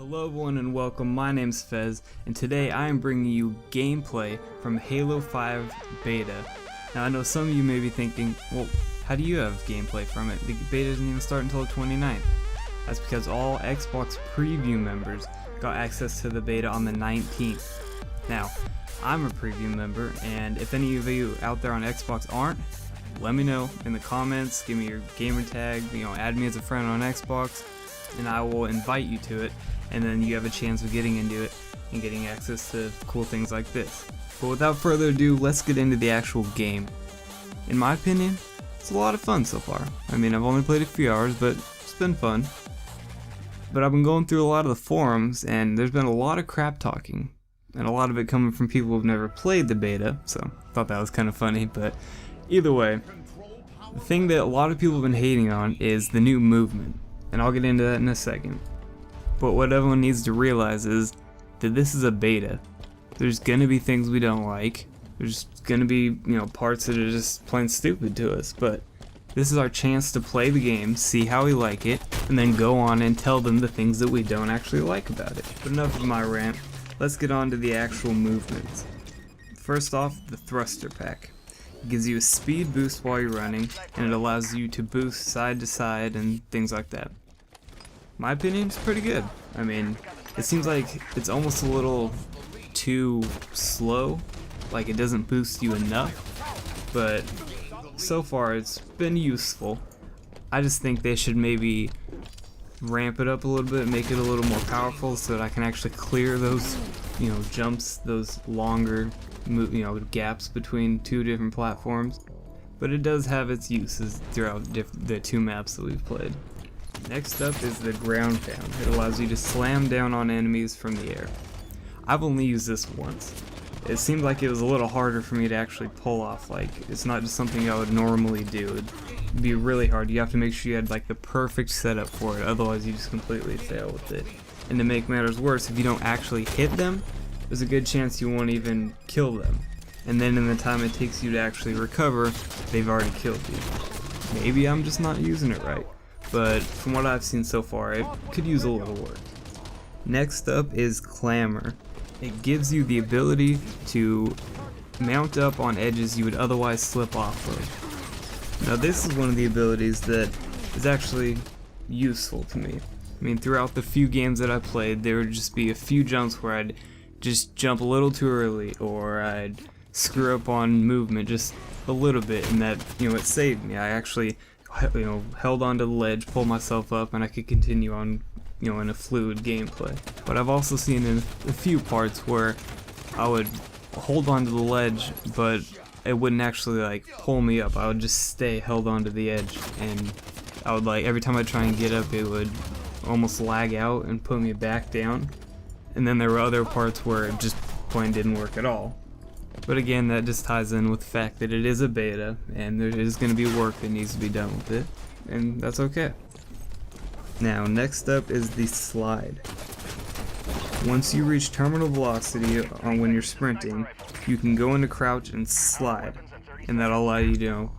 Hello everyone and welcome, my name's Fez, and today I am bringing you gameplay from Halo 5 Beta. Now I know some of you may be thinking, well, how do you have gameplay from it? The beta doesn't even start until the 29th. That's because all Xbox Preview members got access to the beta on the 19th. Now, I'm a Preview member, and if any of you out there on Xbox aren't, let me know in the comments, give me your gamer tag, add me as a friend on Xbox, and I will invite you to it, and then you have a chance of getting into it and getting access to cool things like this. But without further ado, let's get into the actual game. In my opinion, it's a lot of fun so far. I mean, I've only played a few hours, but it's been fun. But I've been going through a lot of the forums, and there's been a lot of crap talking, and a lot of it coming from people who've never played the beta, so I thought that was kind of funny. But either way, the thing that a lot of people have been hating on is the new movement, and I'll get into that in a second. But what everyone needs to realize is that this is a beta. There's gonna be things we don't like. There's gonna be, parts that are just plain stupid to us, but this is our chance to play the game, see how we like it, and then go on and tell them the things that we don't actually like about it. But enough of my rant, let's get on to the actual movements. First off, the thruster pack. It gives you a speed boost while you're running, and it allows you to boost side to side and things like that. My opinion is pretty good. I mean, it seems like it's almost a little too slow, like it doesn't boost you enough, but so far it's been useful. I just think they should maybe ramp it up a little bit, make it a little more powerful so that I can actually clear those, jumps, those longer, gaps between two different platforms. But it does have its uses throughout the two maps that we've played. Next up is the ground pound. It allows you to slam down on enemies from the air. I've only used this once. It seemed like it was a little harder for me to actually pull off. Like, it's not just something I would normally do. It'd be really hard. You have to make sure you had like the perfect setup for it, otherwise you just completely fail with it. And to make matters worse, if you don't actually hit them, there's a good chance you won't even kill them. And then in the time it takes you to actually recover, they've already killed you. Maybe I'm just not using it right, but from what I've seen so far, it could use a little work. Next up is Clamor. It gives you the ability to mount up on edges you would otherwise slip off of. Now this is one of the abilities that is actually useful to me. I mean, throughout the few games that I played, there would just be a few jumps where I'd just jump a little too early, or I'd screw up on movement just a little bit, and that, it saved me. I actually held onto the ledge, pulled myself up, and I could continue on, in a fluid gameplay. But I've also seen in a few parts where I would hold onto the ledge, but it wouldn't actually pull me up. I would just stay held onto the edge, and I would every time I try and get up, it would almost lag out and put me back down. And then there were other parts where it just plain didn't work at all. But again, that just ties in with the fact that it is a beta, and there is going to be work that needs to be done with it, and that's okay. Now, next up is the slide. Once you reach terminal velocity when you're sprinting, you can go into crouch and slide, and that'll allow you to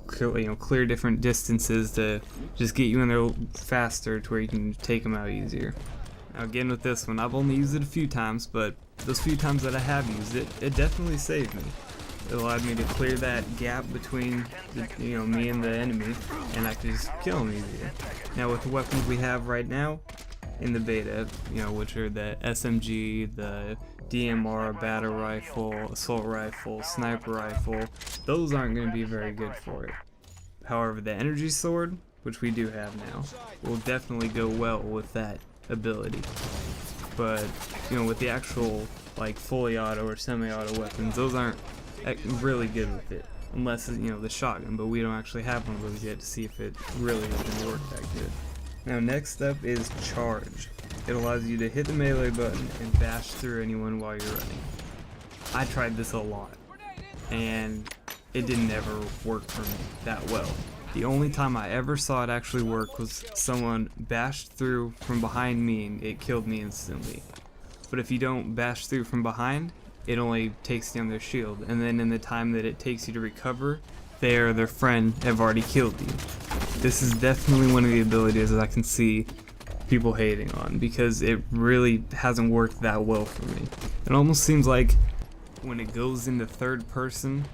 clear different distances to just get you in there faster to where you can take them out easier. Now again, with this one, I've only used it a few times, but those few times that I have used it, it definitely saved me. It allowed me to clear that gap between me and the enemy, and I could just kill them easier. Now with the weapons we have right now in the beta, which are the SMG, the DMR, battle rifle, assault rifle, sniper rifle, those aren't going to be very good for it. However, the energy sword, which we do have now, will definitely go well with that ability. But with the actual fully auto or semi-auto weapons, those aren't really good with it, unless it's the shotgun, but we don't actually have one of those yet to see if it really is going to work that good. Now next up is charge. It allows you to hit the melee button and bash through anyone while you're running. I tried this a lot, and it didn't ever work for me that well. The only time I ever saw it actually work was someone bashed through from behind me and it killed me instantly. But if you don't bash through from behind, it only takes down their shield, and then in the time that it takes you to recover, they or their friend have already killed you. This is definitely one of the abilities that I can see people hating on, because it really hasn't worked that well for me. It almost seems like when it goes into third person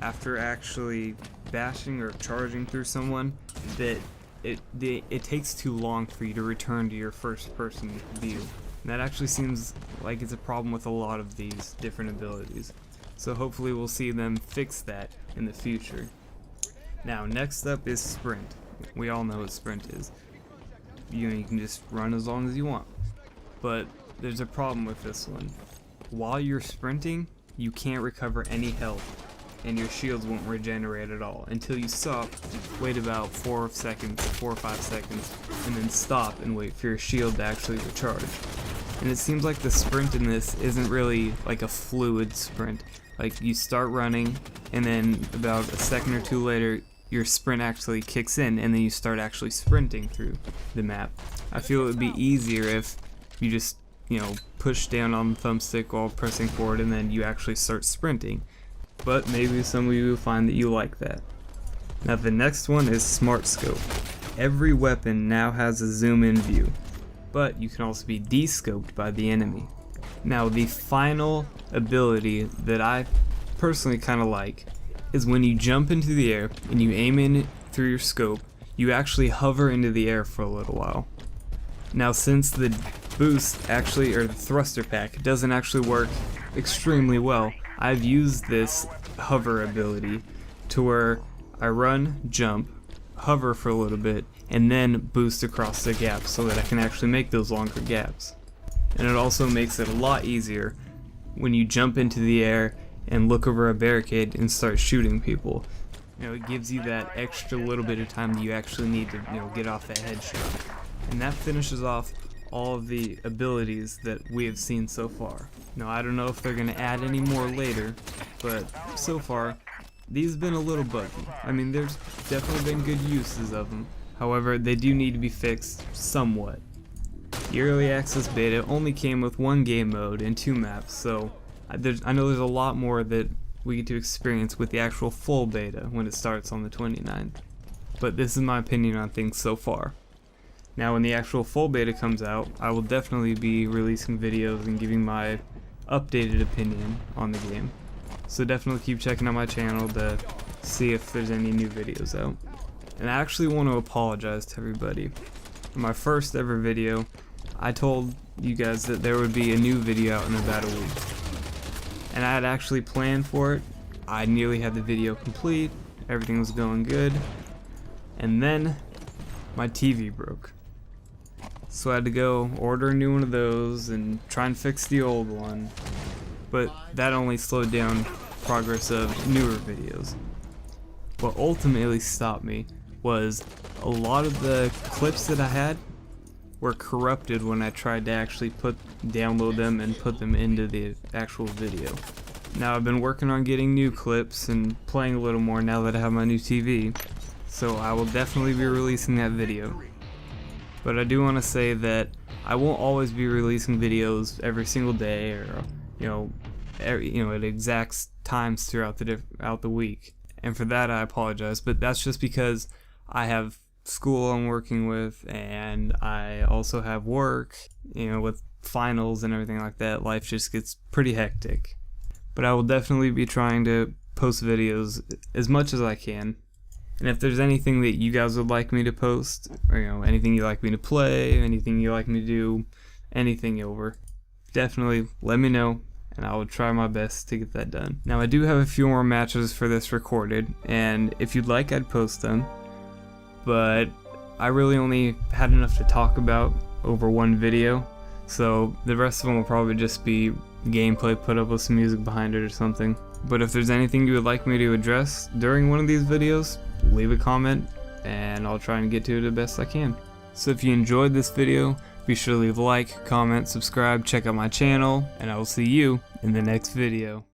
after actually bashing or charging through someone, that it takes too long for you to return to your first person view. And that actually seems like it's a problem with a lot of these different abilities. So hopefully we'll see them fix that in the future. Now next up is sprint. We all know what sprint is. You can just run as long as you want. But there's a problem with this one. While you're sprinting, you can't recover any health, and your shields won't regenerate at all until you stop, wait about 4 or 5 seconds, and then stop and wait for your shield to actually recharge. And it seems like the sprint in this isn't really like a fluid sprint. Like, you start running, and then about a second or two later, your sprint actually kicks in, and then you start actually sprinting through the map. I feel it would be easier if you just, push down on the thumbstick while pressing forward, and then you actually start sprinting. But maybe some of you will find that you like that. Now the next one is Smart Scope. Every weapon now has a zoom in view, but you can also be de-scoped by the enemy. Now the final ability that I personally kind of like is when you jump into the air and you aim in through your scope, you actually hover into the air for a little while. Now since the boost actually, or the thruster pack, doesn't actually work extremely well, I've used this hover ability to where I run, jump, hover for a little bit, and then boost across the gap so that I can actually make those longer gaps. And it also makes it a lot easier when you jump into the air and look over a barricade and start shooting people. It gives you that extra little bit of time that you actually need to, get off that headshot. And that finishes off all of the abilities that we have seen so far. Now I don't know if they're going to add any more later, but so far these have been a little buggy. I mean, there's definitely been good uses of them. However, they do need to be fixed somewhat. The early access beta only came with 1 game mode and 2 maps, so I know there's a lot more that we get to experience with the actual full beta when it starts on the 29th. But this is my opinion on things so far. Now when the actual full beta comes out, I will definitely be releasing videos and giving my updated opinion on the game. So definitely keep checking out my channel to see if there's any new videos out. And I actually want to apologize to everybody. In my first ever video, I told you guys that there would be a new video out in about a week. And I had actually planned for it. I nearly had the video complete, everything was going good, and then my TV broke. So I had to go order a new one of those and try and fix the old one, but that only slowed down progress of newer videos. What ultimately stopped me was a lot of the clips that I had were corrupted when I tried to actually download them and put them into the actual video. Now I've been working on getting new clips and playing a little more now that I have my new TV, so I will definitely be releasing that video. But I do want to say that I won't always be releasing videos every single day, or at exact times throughout the week. And for that I apologize, but that's just because I have school I'm working with, and I also have work, with finals and everything like that. Life just gets pretty hectic. But I will definitely be trying to post videos as much as I can. And if there's anything that you guys would like me to post, or anything you'd like me to play, anything you'd like me to do, anything over, definitely let me know, and I will try my best to get that done. Now I do have a few more matches for this recorded, and if you'd like, I'd post them, but I really only had enough to talk about over one video, so the rest of them will probably just be gameplay put up with some music behind it or something. But if there's anything you would like me to address during one of these videos, leave a comment and I'll try and get to it the best I can. So if you enjoyed this video, be sure to leave a like, comment, subscribe, check out my channel, and I will see you in the next video.